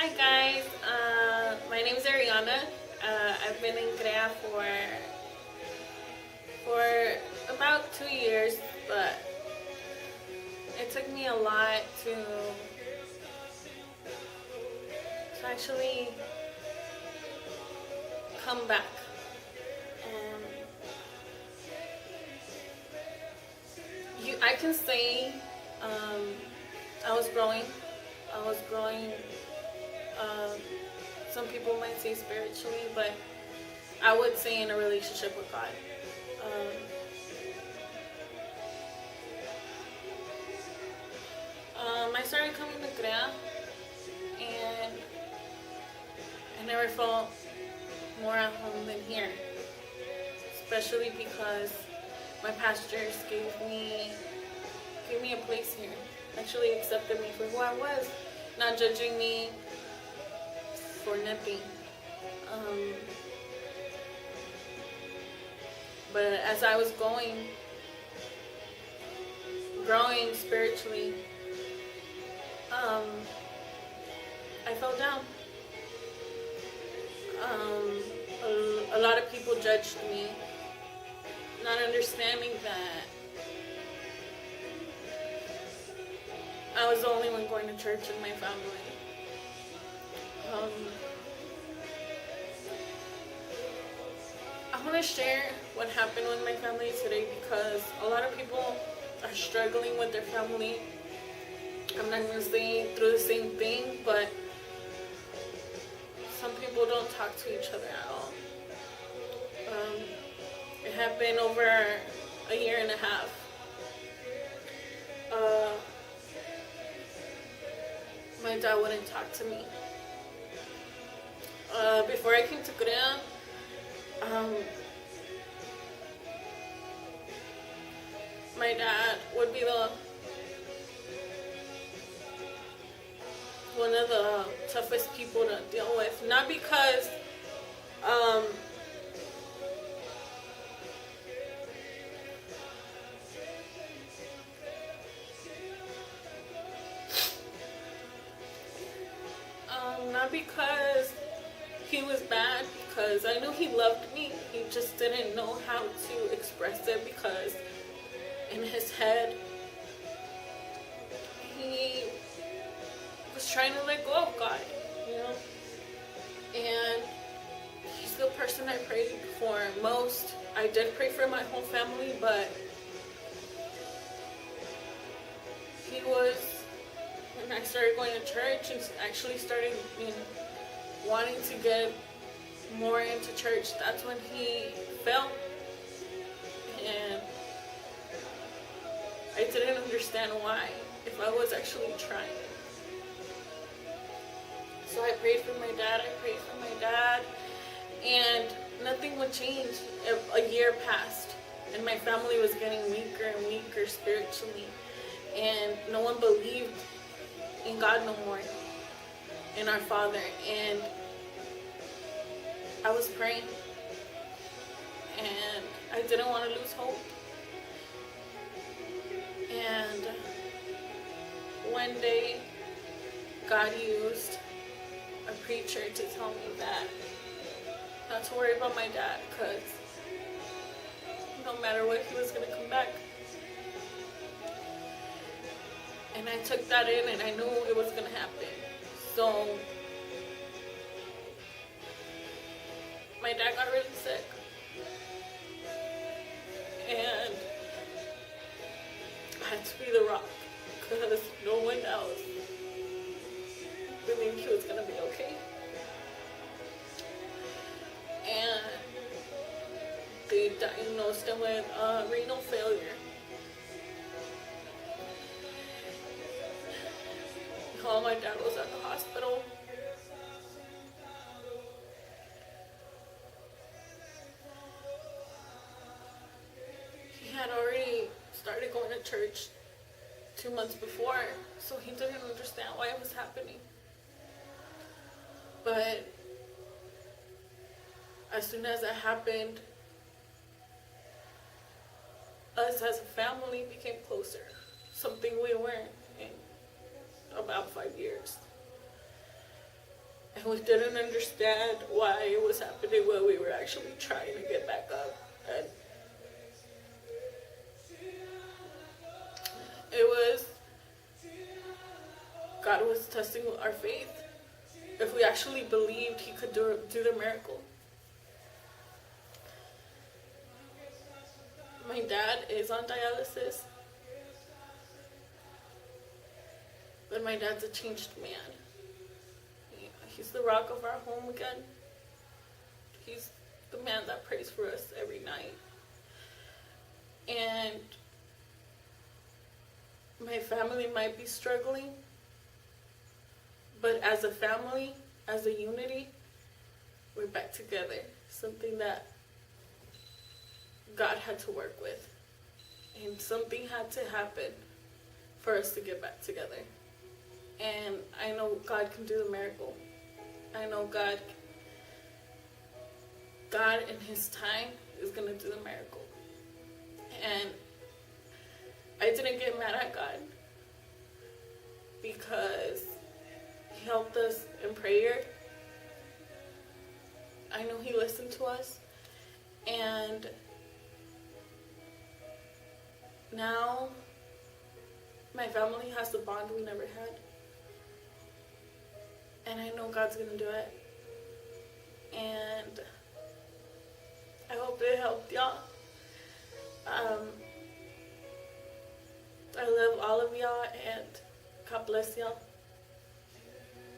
Hi guys, my name is Ariana. I've been in CREA for about 2 years, but it took me a lot to actually come back. And I can say I was growing. Some people might say spiritually, but I would say in a relationship with God. I started coming to CREA, and I never felt more at home than here, especially because my pastors gave me a place here. Actually accepted me for who I was, not judging me for nothing. But as I was growing spiritually, I fell down. A lot of people judged me, not understanding that I was the only one going to church in my family. I want to share what happened with my family today because a lot of people are struggling with their family. I'm not going to say through the same thing, but some people don't talk to each other at all. It had been over a year and a half. My dad wouldn't talk to me. Before I came to CREA, my dad would be one of the toughest people to deal with. Not because not because he was bad, because I knew he loved me. He just didn't know how to express it because in his head he was trying to let go of God, And he's the person I prayed for most. I did pray for my whole family, but he was, when I started going to church and actually started wanting to get more into church, that's when he fell. And I didn't understand why, if I was actually trying. So I prayed for my dad, and nothing would change. A year passed, and my family was getting weaker and weaker spiritually, and no one believed in God no more, in our Father. And I was praying, and I didn't want to lose hope. And one day, God used a preacher to tell me that not to worry about my dad, because no matter what, he was going to come back. And I took that in, and I knew it was going to happen. So my dad got really sick, and I had to be the rock, because no one else believed he was going to be okay. And they diagnosed him with renal failure. While my dad was at the hospital, he had already started going to church 2 months before, so he didn't understand why it was happening. But as soon as that happened, us as a family became closer. Something we weren't in about 5 years. And we didn't understand why it was happening when we were actually trying to get back up. And it was, God was testing our faith. If we actually believed He could do the miracle. My dad is on dialysis. But my dad's a changed man. He's the rock of our home again. He's the man that prays for us every night. And my family might be struggling, but as a family, as a unity, we're back together. Something that God had to work with. And something had to happen for us to get back together. And I know God can do the miracle. I know God in His time is going to do the miracle. And I didn't get mad at God because He helped us in prayer. I know He listened to us. And now my family has the bond we never had. And I know God's going to do it. And I hope it helped y'all. I love all of y'all, and God bless y'all.